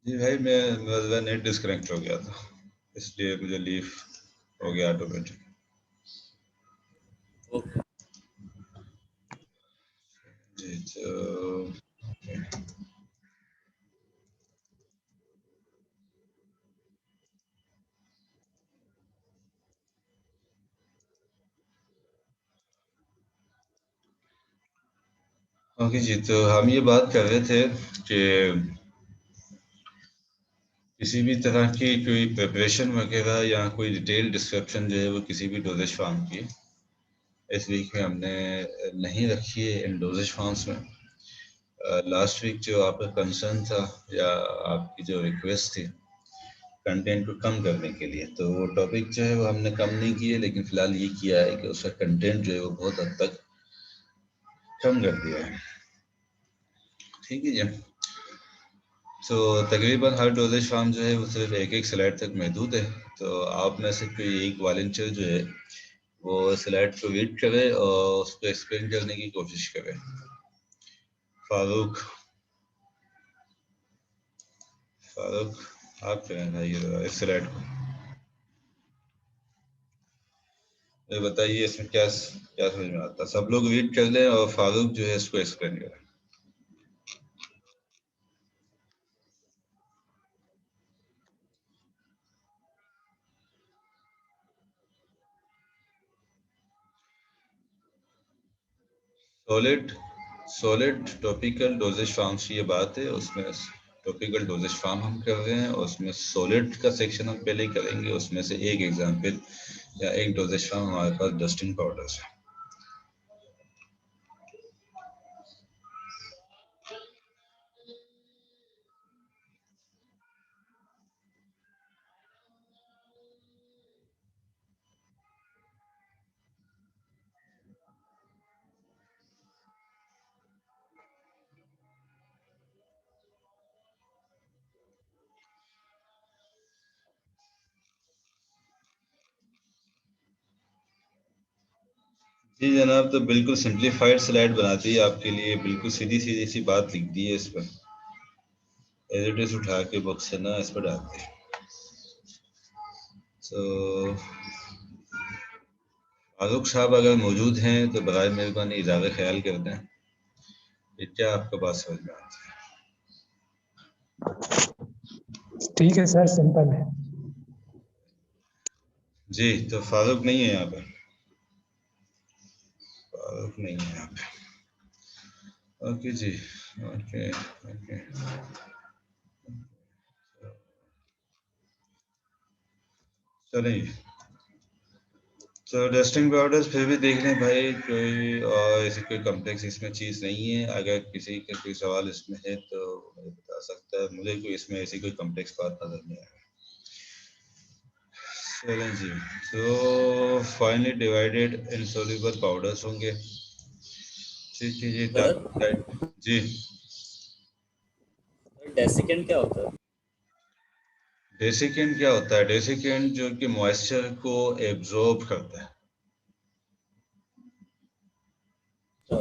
जी भाई, मेरा net disconnect हो गया था, इसलिए मुझे लीव हो गया ऑटोमेटिक। ओके। जी तो ओके जी, तो हम ये बात कर रहे थे कि किसी भी तरह की कोई प्रिपरेशन वगैरह या कोई डिटेल डिस्क्रिप्शन जो है वो किसी भी डोजेज फार्म की इस वीक में हमने नहीं रखी है इन डोजेज फार्म्स में। लास्ट वीक जो आपका कंसर्न था या आपकी जो रिक्वेस्ट थी कंटेंट को कम करने के लिए, तो वो टॉपिक जो है वो हमने कम नहीं किए, लेकिन फिलहाल ये किया है कि उसका कंटेंट जो है वो बहुत हद तक कम कर दिया है। ठीक है जी। तो तकरीबन हर डोजेज फार्म जो है वो सिर्फ एक एक स्लाइड तक महदूद है। तो आप में से कोई एक वॉलंटियर जो है वो स्लाइड को रीड करे और उसको एक्सप्लेन करने की कोशिश करे। फारूक, फारूक आप करें भाई इस स्लाइड को, ये बताइए इसमें क्या क्या समझ में आता है। सब लोग रीड कर लें और फारूक जो है इसको एक्सप्लेन करें। Solid solid topical dosage forms की ये बात है, उसमें टॉपिकल डोजेज फार्म हम कर रहे हैं और उसमें सॉलिड का सेक्शन हम पहले ही करेंगे। उसमें से एक एग्जांपल या एक डोजेज फार्म हमारे पास डस्टिंग पाउडर्स है। जी जनाब, तो बिल्कुल सिंप्लीफाइड स्लाइड बना दी है आपके लिए, बिल्कुल सीधी सीधी सी बात लिख दी है इस पर। एज इट इज उठा के बुक से ना इस पर डालते हैं। तो फारूक साहब अगर मौजूद हैं तो बराए मेहरबानी इजाज़ा ख्याल कर दें। ये क्या आपके पास समझ में आता है? ठीक है सर, सिंपल है। जी, तो फारूक नहीं है यहाँ पे, फारूक नहीं है यहाँ पे। ओके जी, ओके ओके। चलिए, तो डस्टिंग पाउडर्स फिर भी देख लें भाई, कोई और ऐसी कोई कॉम्प्लेक्स इसमें चीज़ नहीं है। अगर किसी का कोई सवाल इसमें है तो मुझे बता सकता है, मुझे कोई इसमें ऐसी कोई कॉम्प्लेक्स बात नजर नहीं आई। चलें जी, तो फाइनली डिवाइडेड इनसॉल्युबल पाउडर्स होंगे। ठीक है जी, सर जी। डेसिकेंट क्या होता है? डेसिकेंट क्या होता है? डेसिकेंट जो कि मॉइस्चर को एब्जॉर्ब करता है। अच्छा।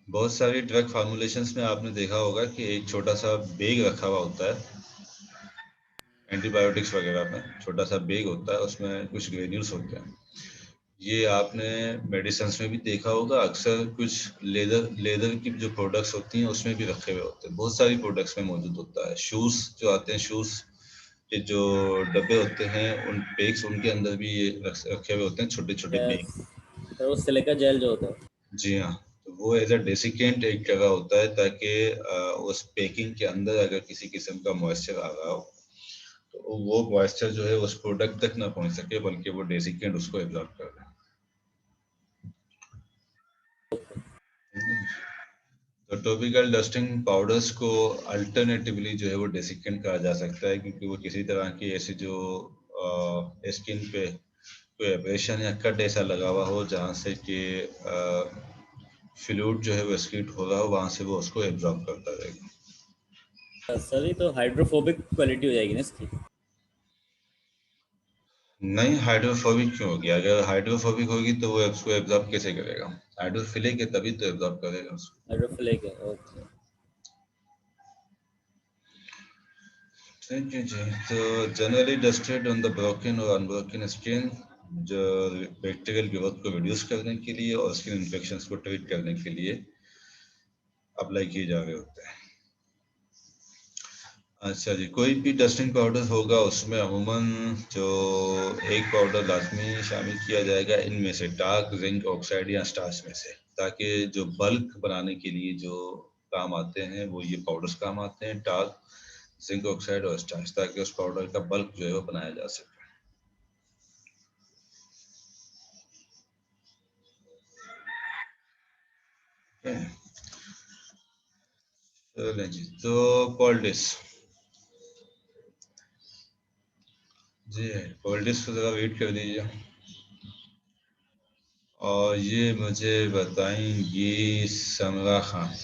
बहुत सारी ड्रग फार्मूलेशंस में आपने देखा होगा कि एक छोटा सा बेग रखा हुआ होता है, एंटीबायोटिक्स वगैरह में छोटा सा बेग होता है, उसमें कुछ ग्रेन्यूल्स होते हैं। ये आपने मेडिसिन में भी देखा होगा, अक्सर कुछ लेदर लेदर की जो प्रोडक्ट्स होती हैं उसमें भी रखे हुए होते हैं, बहुत सारी प्रोडक्ट्स में मौजूद होता है। शूज़ जो आते हैं, शूज़ के जो डब्बे होते हैं, उन पेक्स उनके अंदर भी ये रखे हुए होते हैं, छोटे छोटे बेग। यस सर, वो सिलिका जेल जो होता है। जी हाँ, तो वो एज अ डेसिकेंट एक जगह होता है ताकि उस पैकिंग के अंदर अगर किसी किस्म का मॉइस्चर आ रहा हो तो वो मॉइस्चर जो है उस प्रोडक्ट तक ना पहुंच सके, बल्कि वो डेसिकेंट उसको एब्जॉर्ब कर ले। तो टॉपिकल डस्टिंग पाउडर्स को अल्टरनेटिवली जो है वो डेसिकेंट कहा जा सकता है, क्योंकि वो किसी तरह की ऐसी जो स्किन पे कोई एब्रेशन या कट ऐसा लगा हुआ हो जहाँ से कि फ्लूइड जो है वो एक्सक्रीट हो रहा हो, वहाँ से वो उसको एब्जॉर्ब करता रहेगा। सर ये तो हाइड्रोफोबिक क्वालिटी हो जाएगी ना इसकी? नहीं, हाइड्रोफोबिक क्यों होगी? अगर हाइड्रोफोबिक होगी तो वो उसको एब्जॉर्ब कैसे करेगा? हाइड्रोफिलिक है तभी तो एब्जॉर्ब करेगा उसको। हाइड्रोफिलिक है, ओके। थैंक यू जी। तो generally dusted on the broken और अनब्रोकन स्किन, जो बैक्टीरियल ग्रोथ को रिड्यूस करने के लिए और स्किन इन्फेक्शंस को ट्रीट करने के लिए अप्लाई किए जा रहे होते हैं। अच्छा जी, कोई भी डस्टिंग पाउडर होगा उसमें अमूमन जो एक पाउडर लाजमी शामिल किया जाएगा इनमें से डार्क जिंक ऑक्साइड या स्टार्च में से, ताकि जो बल्क बनाने के लिए जो काम आते हैं वो ये पाउडर्स काम आते हैं, डार्क जिंक ऑक्साइड और स्टार्च, ताकि उस पाउडर का बल्क जो है वो बनाया जा सके। चलें जी, तो पॉल्डिस जी, पॉल्डिस को ज़रा रीड कर दीजिए और ये मुझे बताएंगी समरा खान।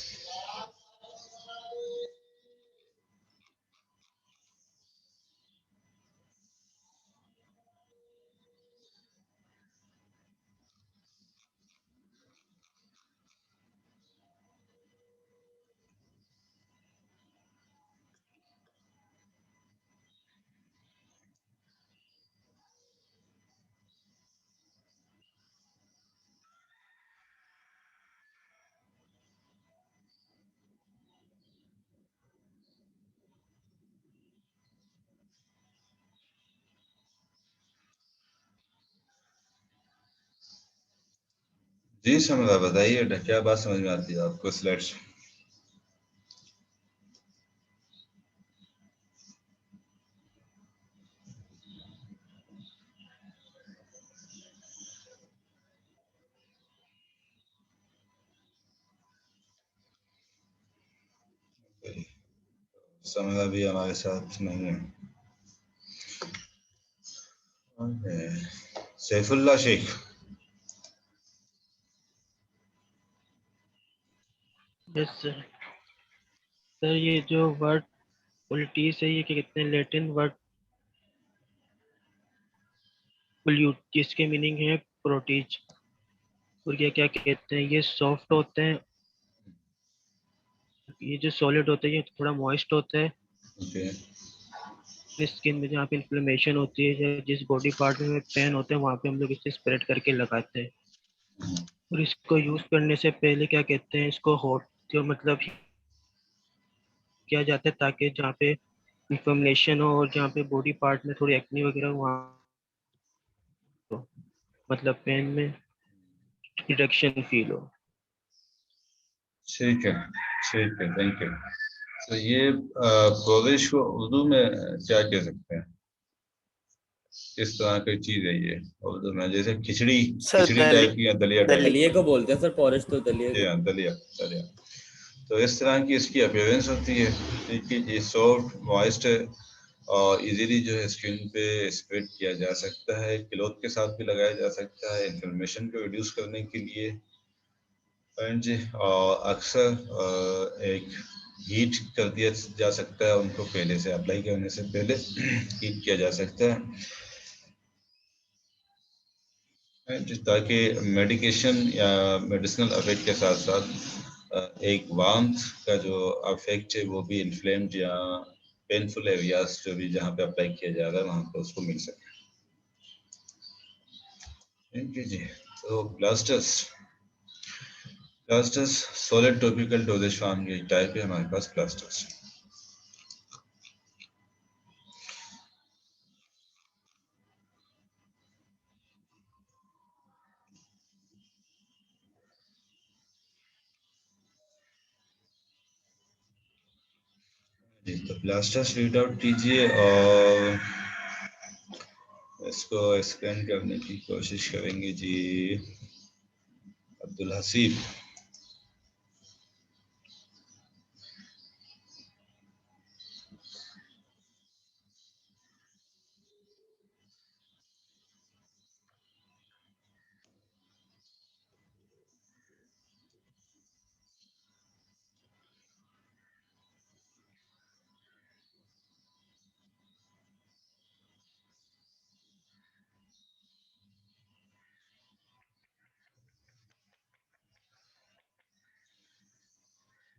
जी समरा, बताइए क्या बात समझ में आती है आपको स्लाइड्स? समरा भी हमारे साथ नहीं है। Okay, Saifullah Sheikh. Yes sir. Sir ये जो वर्ड पोलिटीज है ये कितने लैटिन वर्ड पोल्यूट जिसके मीनिंग है प्रोटीज, और ये क्या कहते हैं, ये सॉफ्ट होते हैं, ये जो सॉलिड होता है ये थोड़ा मॉइस्ट होता है। ओके, स्किन में जहाँ पे इन्फ्लेमेशन होती है या जिस बॉडी पार्ट में पेन होते हैं वहाँ पे हम लोग इसे स्प्रेड करके लगाते हैं। और इसको यूज करने से पहले क्या कहते हैं, इसको हॉट जो मतलब किया जाता है ताकि जहाँ पे इन्फ्लेमेशन हो और जहाँ पे बॉडी पार्ट में थोड़ी एक्ने वगैरह हो, वहाँ हो, मतलब पेन में रिडक्शन फील हो। ठीक है, ठीक है, थैंक यू। तो ये प्रवेश को उर्दू में क्या कह सकते हैं? किस तरह की चीज है ये उर्दू में? जैसे खिचड़ी, सर खिचड़ी टाइप की या दलिया टाइप दली दलिए की? को बोलते हैं सर, पॉरिश तो दलिए जी को। हाँ, दलिया, दलिया। तो इस तरह की इसकी अपीयरेंस होती है, ठीक है, ये सॉफ्ट मॉइस्ट है और इजीली जो है स्किन पे स्प्रेड किया जा सकता है, क्लॉथ के साथ भी लगाया जा सकता है इन्फ्लेमेशन को रिड्यूस करने के लिए। एंड जी, और अक्सर एक हीट कर दिया जा सकता है उनको, पहले से अप्लाई करने से पहले हीट किया जा सकता है, ताकि मेडिकेशन या मेडिसिनल इफेक्ट के साथ साथ एक वार्मथ का जो अफेक्ट है वो भी इन्फ्लेम्ड या पेनफुल एरियाज जो भी जहाँ पे अप्लाई किया जा रहा है वहाँ पे उसको मिल सके। थैंक यू जी। तो plasters, plasters solid topical dosages form की एक टाइप है हमारे पास प्लास्टर्स। जी, तो प्लास्टर्स रीड आउट कीजिए और इसको एक्सप्लेन करने की कोशिश करेंगे जी अब्दुल हसीब।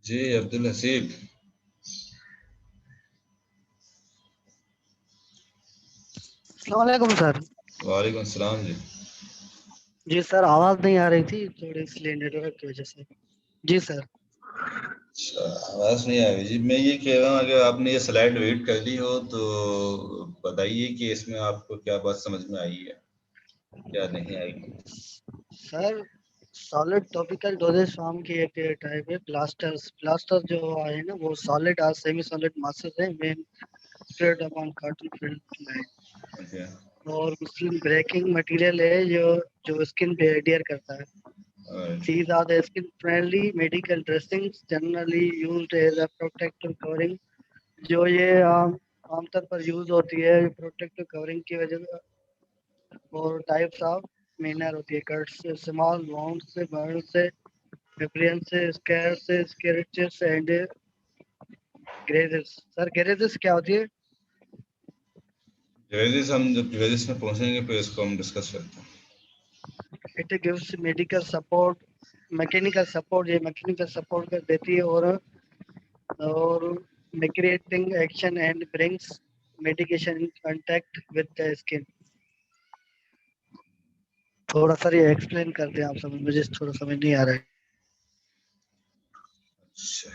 जी अब्दुल हसीब। अस्सलामुअलैकुम सर। वालेकुम सलाम जी। जी सर, आवाज नहीं आ रही थी थोड़ी, इसलिए नेटवर्क की वजह से। जी सर। अच्छा, आवाज नहीं आ रही जी। मैं ये कह रहा हूँ, अगर आपने ये स्लाइड रीड कर ली हो तो बताइए कि इसमें आपको क्या बात समझ में आई है, क्या नहीं आई। Sir, solid topical dosages form की एक टाइप है प्लास्टर जो है ना, वो सॉलिड और सेमी सॉलिड मासेस है main spread upon cotton film line, okay. और मुस्लिम ब्रेकिंग मटेरियल है जो स्किन पे एडियर करता है। Alright. These are the skin friendly medical dressings generally used as a protective covering, जो ये आमतौर पर यूज होती है प्रोटेक्टिव कवरिंग की वजह से, और टाइप्स ऑफ मेनर होती है, कट से, स्मॉल वाउंड से, बर्न से, एप्लियंस से, स्कैर से, स्केरेचेस एंड ग्रेजेस। सर ग्रेजेस क्या होती है? ग्रेजेस हम जब ग्रेजेस में पहुंचेंगे फिर इसको हम डिस्कस करते हैं। It gives medical support, mechanical support, ये मैकेनिकल सपोर्ट कर देती है, और medicating action and brings medication in contact with the skin. थोड़ा सा ये एक्सप्लेन कर दें आप, समझ, मुझे थोड़ा समझ नहीं आ रहा है। अच्छा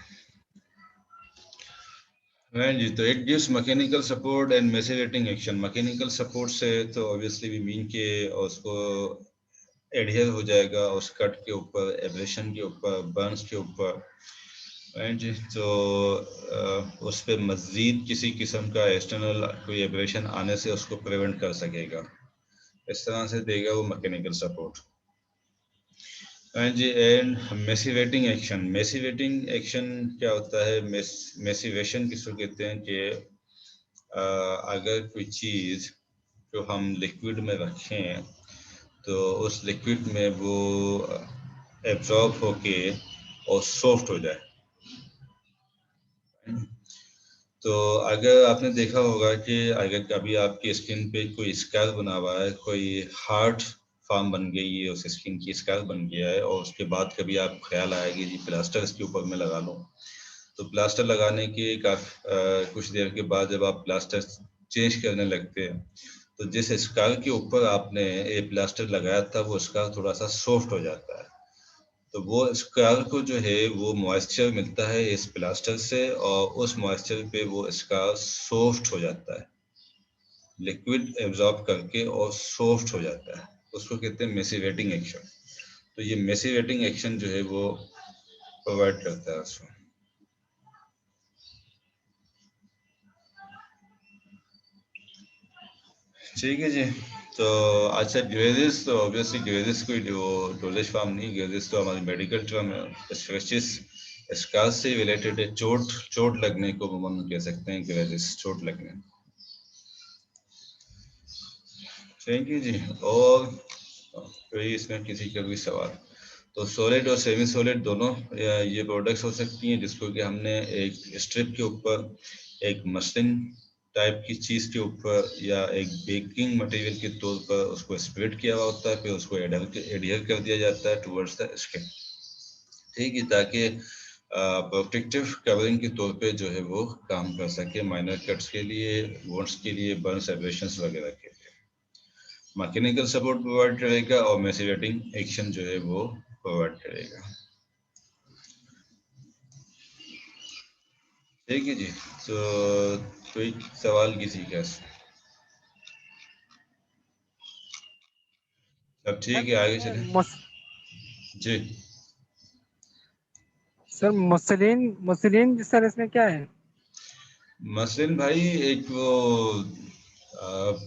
right जी, तो it gives mechanical support and medicating action. Mechanical support से तो ऑब्वियसली वी मीन के उसको एडहियर हो जाएगा उस कट के ऊपर, एब्रेशन के ऊपर, बर्न्स के ऊपर, राइट जी। तो उस पर मज़ीद किसी किस्म का एक्सटर्नल कोई एब्रेशन आने से उसको प्रिवेंट कर सकेगा, इस तरह से देगा वो मैकेनिकल सपोर्ट। जी, and medicating action. Medicating action क्या होता है? मेसिवेशन किसको कहते हैं कि अगर कोई चीज़ जो हम लिक्विड में रखें तो उस लिक्विड में वो एब्जॉर्ब होके और सॉफ्ट हो जाए। तो अगर आपने देखा होगा कि अगर कभी आपकी स्किन पे कोई स्कार बना हुआ है, कोई हार्ट फॉर्म बन गई है, उस स्किन की स्कार बन गया है, और उसके बाद कभी आप ख्याल आया कि जी प्लास्टर इसके ऊपर मैं लगा लूँ, तो प्लास्टर लगाने के कुछ देर के बाद जब आप प्लास्टर चेंज करने लगते हैं तो जिस स्कार के ऊपर आपने ये प्लास्टर लगाया था वो स्कार थोड़ा सा सॉफ्ट हो जाता है। तो वो स्कार को जो है वो मॉइस्चर मिलता है इस प्लास्टर से, और उस मॉइस्चर पे वो स्कार सॉफ्ट हो जाता है, लिक्विड एब्जॉर्ब करके और सॉफ्ट हो जाता है। उसको कहते हैं मेसिवेटिंग एक्शन। तो ये मेसिवेटिंग एक्शन जो है वो प्रोवाइड करता है उसको। ठीक है जी। तो अच्छा, ग्रेजेस तो ऑब्वियसली ग्रेजेस कोई डोजेज फॉर्म नहीं, ग्रेजेस तो हमारी मेडिकल टर्म है। स्क्रैचेस स्कार से रिलेटेड है, चोट लगने को हम कह सकते हैं ग्रेजेस, चोट लगने। थैंक यू जी। और कोई इसमें किसी का भी सवाल? तो सॉलिड और सेमी सॉलिड दोनों ये प्रोडक्ट्स हो सकती हैं जिसको कि हमने एक स्ट्रिप के ऊपर, एक मसलिन टाइप की चीज़ के ऊपर या एक बेकिंग मटेरियल के तौर पर उसको स्प्रेड किया हुआ होता है, फिर उसको एडहियर कर दिया जाता है टुवर्ड्स द स्किन, ठीक है, ताकि प्रोटेक्टिव कवरिंग के तौर पे जो है वो काम कर सके, माइनर कट्स के लिए, वुंड्स के लिए, बर्न्स, एब्रेशंस वगैरह के लिए। मैकेनिकल सपोर्ट प्रोवाइड करेगा और मेसिवेटिंग एक्शन जो है वो प्रोवाइड करेगा। ठीक है जी। तो कोई सवाल किसी का? सब ठीक है, आगे चलें जी। सर मुसलिन सर इसमें क्या है? मसलिन भाई एक वो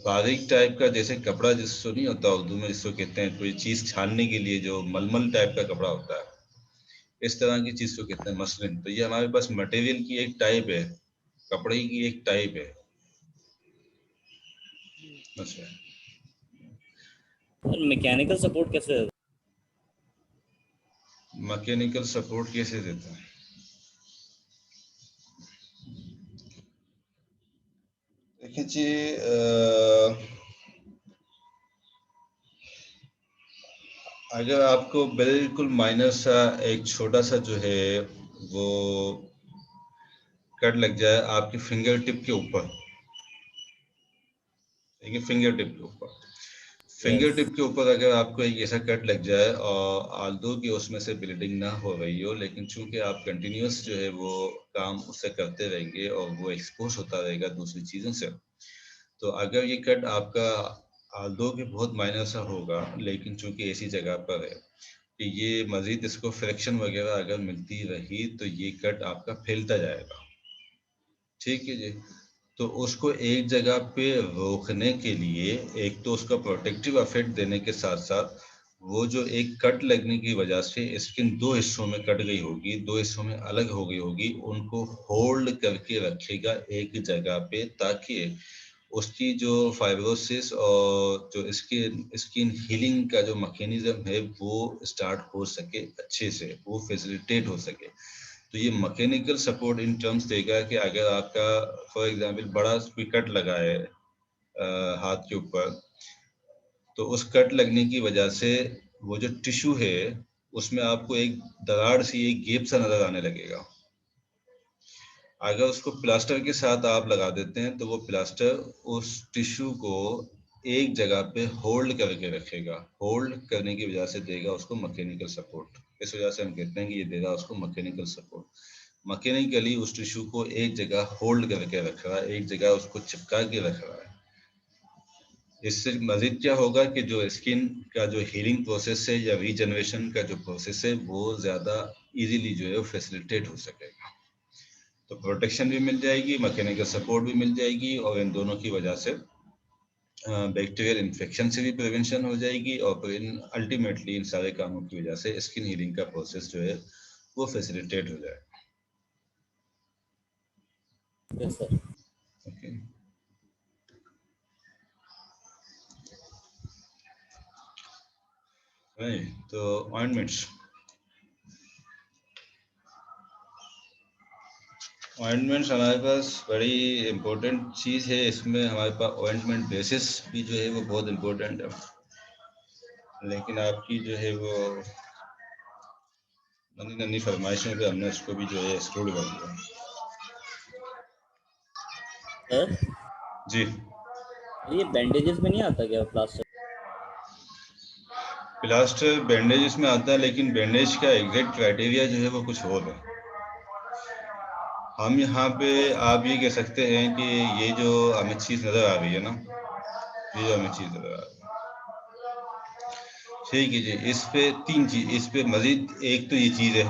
बारीक टाइप का जैसे कपड़ा जिसको नहीं होता उर्दू में, जिसको कहते हैं कोई चीज़ छानने के लिए जो मलमल टाइप का कपड़ा होता है, इस तरह की चीज़ को कहते हैं मसलिन। तो ये हमारे पास मटेरियल की एक टाइप है, कपड़े की एक टाइप है मसलिन। और मैकेनिकल सपोर्ट कैसे है? मैकेनिकल सपोर्ट कैसे देता है? देखिए जी, अगर आपको बिल्कुल माइनर सा एक छोटा सा जो है वो कट लग जाए आपके फिंगर टिप के ऊपर, ठीक है, फिंगर टिप के ऊपर। फिंगर टिप के ऊपर अगर आपको एक ऐसा कट लग जाए और आल्दो कि उसमें से ब्लीडिंग ना हो रही हो, लेकिन चूंकि आप कंटिन्यूस जो है वो काम उससे करते रहेंगे और वो एक्सपोज होता रहेगा दूसरी चीज़ों से, तो अगर ये कट आपका आल्दो कि बहुत माइनर सा होगा, लेकिन चूंकि ऐसी जगह पर है कि ये मज़ीद इसको फ्रैक्शन वगैरह अगर मिलती रही तो ये कट आपका फैलता जाएगा। ठीक है जी। तो उसको एक जगह पे रोकने के लिए एक तो उसका प्रोटेक्टिव इफेक्ट देने के साथ साथ वो जो एक कट लगने की वजह से स्किन दो हिस्सों में कट गई होगी, दो हिस्सों में अलग हो गई होगी, उनको होल्ड करके रखेगा एक जगह पे, ताकि उसकी जो फाइब्रोसिस और जो स्किन स्किन हीलिंग का जो मैकेनिज्म है वो स्टार्ट हो सके अच्छे से, वो फैसिलिटेट हो सके। तो ये मैकेनिकल सपोर्ट इन टर्म्स देगा कि अगर आपका फॉर एग्जांपल बड़ा कोई कट लगा है हाथ के ऊपर, तो उस कट लगने की वजह से वो जो टिश्यू है उसमें आपको एक दरार सी, एक गैप सा नजर आने लगेगा। अगर उसको प्लास्टर के साथ आप लगा देते हैं तो वो प्लास्टर उस टिश्यू को एक जगह पे होल्ड करके रखेगा, होल्ड करने की वजह से देगा उसको मैकेनिकल सपोर्ट। इस वजह से हम कहते हैं कि ये देगा उसको मैकेनिकल सपोर्ट। मैकेनिकली उस टिश्यू को एक जगह होल्ड करके रख रहा है, एक जगह उसको चिपका के रख रहा है। इससे मजीद क्या होगा कि जो स्किन का जो हीलिंग प्रोसेस है या रीजनरेशन का जो प्रोसेस है वो ज़्यादा इजीली जो है वो फैसिलिटेट हो सकेगा। तो प्रोटेक्शन भी मिल जाएगी, मैकेनिकल सपोर्ट भी मिल जाएगी, और इन दोनों की वजह से बैक्टीरियल इन्फेक्शन से भी प्रिवेंशन हो जाएगी, और फिर अल्टीमेटली इन सारे कामों की वजह से स्किन हीलिंग का प्रोसेस जो है वो फैसिलिटेट हो जाएगा। Yes sir. ओके। तो ऑइंटमेंट्स, ऑइंटमेंट्स हमारे पास बड़ी इम्पोर्टेंट चीज़ है। इसमें हमारे पास ऑइंटमेंट बेसिस भी जो है वो बहुत इम्पोर्टेंट है, लेकिन आपकी जो है वो नन्ही नन्ही फरमाइशों पे हमने उसको भी जो है एक्सक्लूड कर दिया। सर जी, ये बैंडेजेस में नहीं आता क्या प्लास्टर? प्लास्टर बैंडेजेस में आता है, लेकिन बैंडेज का एग्जैक्ट क्राइटेरिया जो है वो कुछ और है। हम यहाँ पे आप ये कह सकते हैं कि ये जो हमें चीज़ नज़र आ रही है ना, ये जो हमें चीज़ नज़र आ रही है, ठीक है जी, इस पे तीन चीज, इस पे मजीद एक तो ये चीज़ है,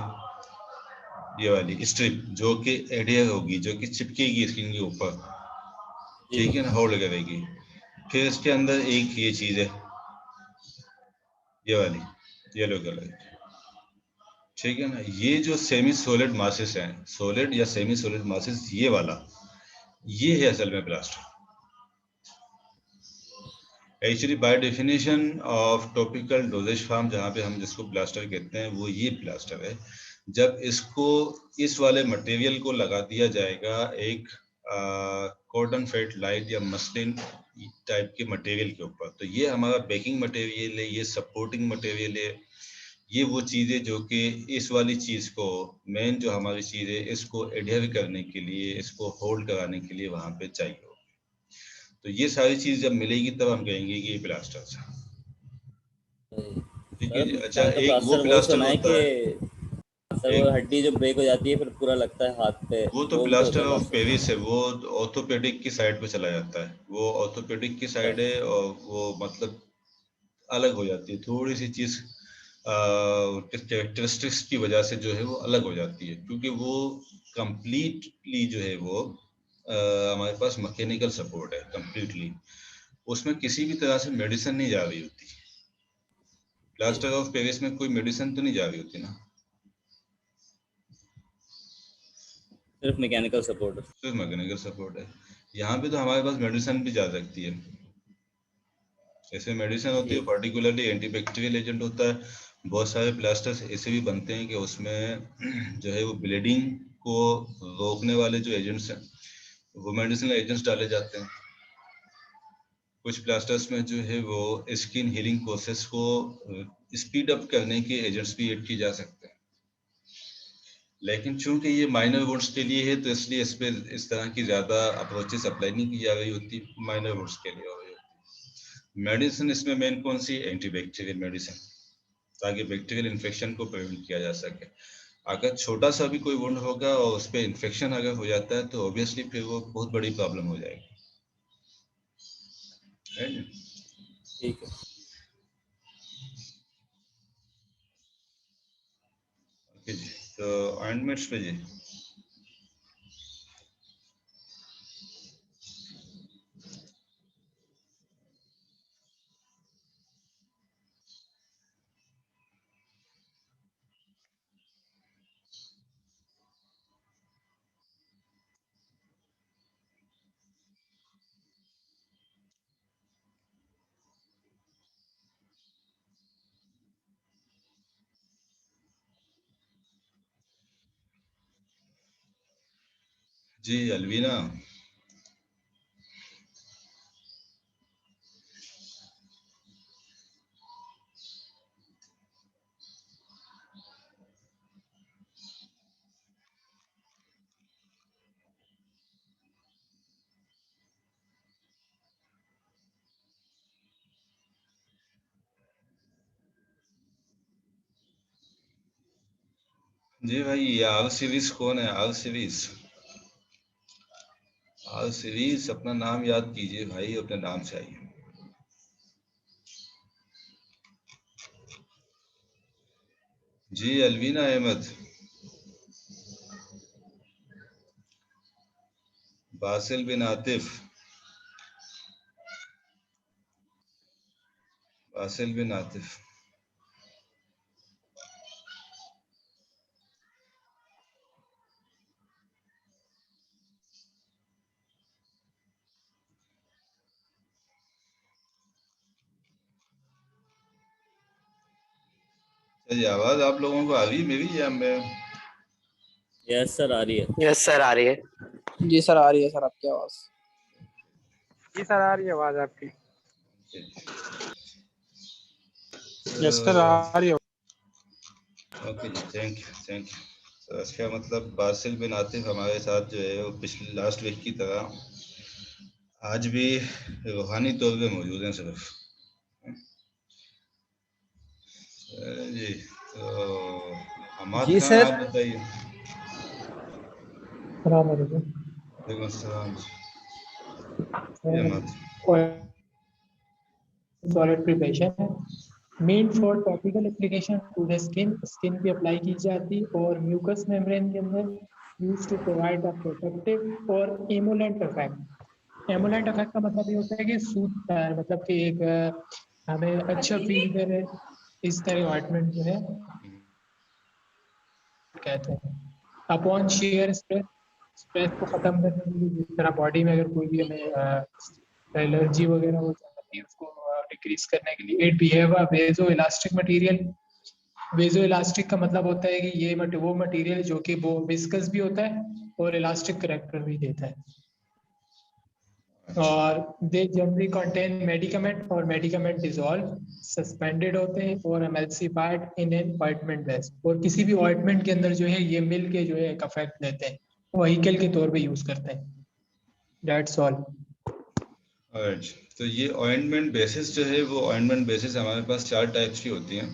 ये वाली स्ट्रिप जो कि एडियर होगी, जो कि चिपकेगी स्किन के ऊपर, ठीक है ना, होल्ड करेगी। फिर इसके अंदर एक ये चीज़ है, ये वाली येलो कलर की, ठीक है ना। ये जो सेमी सॉलिड मासेस हैं, सॉलिड या सेमी सॉलिड मासेस, ये वाला, ये है असल में plaster. Actually by definition of topical dosages form, जहाँ पे हम जिसको प्लास्टर कहते हैं, वो ये प्लास्टर है। जब इसको इस वाले मटेरियल को लगा दिया जाएगा एक कॉटन फेट लाइट या मसलिन टाइप के मटेरियल के ऊपर, तो ये हमारा बेकिंग मटेरियल है, ये सपोर्टिंग मटेरियल है, ये वो चीज़ें जो कि इस वाली चीज़ को, मेन जो हमारी चीज़ है, इसको एडहेर करने के लिए, इसको होल्ड कराने के लिए वहाँ पे चाहिए। तो ये सारी चीज़ जब मिलेगी तब हम कहेंगे कि ये प्लास्टर था। ठीक है जी। अच्छा, मैंने तो एक वो प्लास्टर वो प्लास्टर सुना है होता कि है, सर वो एक हड्डी जो ब्रेक हो जाती है फिर पूरा लगता है हाथ पे, वो तो भी तो होता प्लास्टर है ऑफ प्लास्टर। पेरिस है, वो ऑर्थोपेडिक की साइड पे चला जाता है, वो ऑर्थोपेडिक की साइड है, और वो मतलब अलग हो जाती है थोड़ी सी चीज़, कैरेक्टरिस्टिक्स की वजह से जो है वो अलग हो जाती है, क्योंकि वो कंप्लीटली जो है वो हमारे पास मैकेनिकल सपोर्ट है कंप्लीटली, उसमें किसी भी तरह से मेडिसिन नहीं जा रही होती। प्लास्टर ऑफ पेरिस में कोई मेडिसिन तो नहीं जा रही होती ना, सिर्फ मैकेनिकल सपोर्ट। सिर्फ मैकेनिकल सपोर्ट है। यहाँ पे तो हमारे पास मेडिसिन भी जा सकती है। ऐसे मेडिसिन होती है, पर्टिकुलरली एंटीबैक्टीरियल एजेंट होता है। बहुत सारे प्लास्टर्स ऐसे भी बनते हैं कि उसमें जो है वो ब्लीडिंग को रोकने वाले जो एजेंट्स हैं वो मेडिसिनल एजेंट्स डाले जाते हैं। कुछ प्लास्टर्स में जो है वो स्किन हीलिंग प्रोसेस को स्पीड अप करने के एजेंट्स भी ऐड किए जा सकते हैं, लेकिन चूंकि ये माइनर वुड्स के लिए है तो इसलिए इस पे इस तरह की ज़्यादा अप्रोचेस अप्लाई नहीं की जा रही होती, माइनर वुड्स के लिए हो रही होती। मेडिसिन इसमें मेन कौन सी, एंटीबैक्टीरियल मेडिसिन, ताकि बैक्टीरियल इन्फेक्शन को प्रिवेंट किया जा सके। अगर छोटा सा भी कोई वुंड होगा और उस पर इन्फेक्शन अगर हो जाता है तो ऑब्वियसली फिर वो बहुत बड़ी प्रॉब्लम हो जाएगी, है ना? ठीक है। ओके जी, तो ऑइंटमेंट्स पे जी। जी अलवीना, जी भाई ये आर सीरीज कौन है? आर सीरीज, आर सीरीज अपना नाम याद कीजिए भाई, अपने नाम से आइए। जी अलवीना अहमद, बासिल बिन आतिफ, बासिल बिन आतिफ। जी आवाज आप लोगों को आ रही है मेरी या मैं? यस सर, आ रही है। यस सर आ रही है। जी सर आ रही है सर आपकी आवाज। जी सर आ रही है आवाज आपकी। यस सर आ रही है। ओके जी, थैंक यू थैंक यू। तो इसका मतलब बासिल बिन आतिफ हमारे साथ जो है वो पिछले लास्ट वीक की तरह आज भी रूहानी तौर पे मौजूद हैं सिर्फ। जी तो हमाद जी खान सर। आप बताइए। सलाम वालेकुम। वालेकुम अस्सलाम जी हमाद। सॉलिड प्रिपरेशन है meant for topical application to the skin, skin पे अप्लाई की जाती और म्यूकस मेम्ब्रेन के अंदर used to provide a protective और एमोलेंट इफेक्ट। एमोलेंट इफेक्ट का मतलब ये होता है कि सूट मतलब कि एक हमें अच्छा फील करे, इस तरह ऑइंटमेंट जो है कहते हैं। अपॉन शेयर स्ट्रेस, स्ट्रेस को खत्म करने के लिए, जिस तरह बॉडी में अगर कोई भी हमें एलर्जी वगैरह हो जाती है उसको डिक्रीज करने के लिए। It behave a viscoelastic material. Viscoelastic का मतलब होता है कि ये वो मटेरियल जो कि वो विस्कस भी होता है और इलास्टिक करेक्टर भी देता है। और दे जनरली कंटेन मेडिकामेंट और मेडिकामेंट डिजॉल्व सस्पेंडेड होते हैं और एमल्सिफाइड इन एन ऑइंटमेंट बेस, और किसी भी ऑइंटमेंट के अंदर जो है ये मिल के जो है एक इफेक्ट देते हैं, व्हीकल के तौर पे यूज करते हैं। That's all. राइट, तो ये ऑइंटमेंट बेसिस जो है वो ऑइंटमेंट बेसिस हमारे पास 4 टाइप्स की होती हैं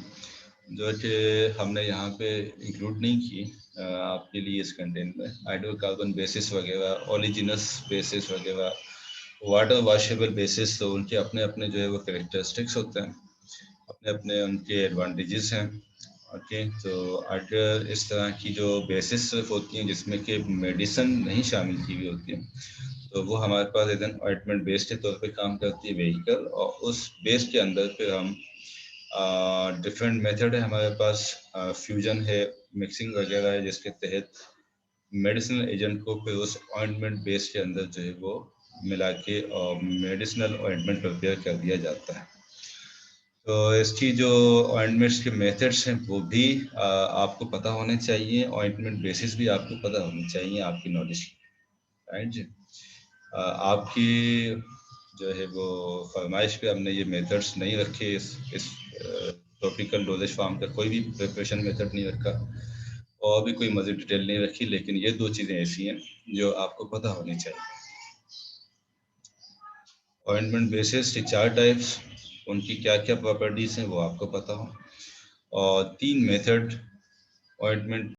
जो कि हमने यहाँ पे इंक्लूड नहीं की आपके लिए इस कंटेंट में। हाइड्रोकार्बन बेसिस वगैरह, ओलिजिनस बेसिस वगैरह, वाटर वॉशेबल बेसिस, तो उनके अपने अपने जो है वो कैरेक्टरिस्टिक्स होते हैं, अपने अपने उनके एडवांटेजेस हैं। ओके, तो अगर इस तरह की जो बेसिस होती हैं जिसमें कि मेडिसिन नहीं शामिल की हुई होती है तो वो हमारे पास एकदम ऑइंटमेंट बेस्ड के तौर पे काम करती है व्हीकल, और उस बेस के अंदर फिर हम डिफरेंट मेथड है हमारे पास, फ्यूजन है, मिक्सिंग वगैरह है, जिसके तहत मेडिसिनल एजेंट को फिर उस ऑइंटमेंट बेस के अंदर जो है वो मिला के और मेडिसिनल ऑइंटमेंट प्रिपेयर कर दिया जाता है। तो इसकी जो ऑइंटमेंट्स के मेथड्स हैं वो भी आपको पता होने चाहिए, ऑइंटमेंट बेसिस भी आपको पता होनी चाहिए आपकी नॉलेज, राइट जी। आपकी जो है वो फरमाइश पे हमने ये मेथड्स नहीं रखे, इस टॉपिकल डोजेज फार्म का कोई भी प्रिपरेशन मेथड नहीं रखा और भी कोई मज़ीद डिटेल नहीं रखी, लेकिन ये 2 चीज़ें ऐसी हैं जो आपको पता होनी चाहिए। ऑइंटमेंट बेसिस के 4 टाइप्स, उनकी क्या क्या प्रॉपर्टीज़ हैं वो आपको पता हो, और 3 मेथड ऑइंटमेंट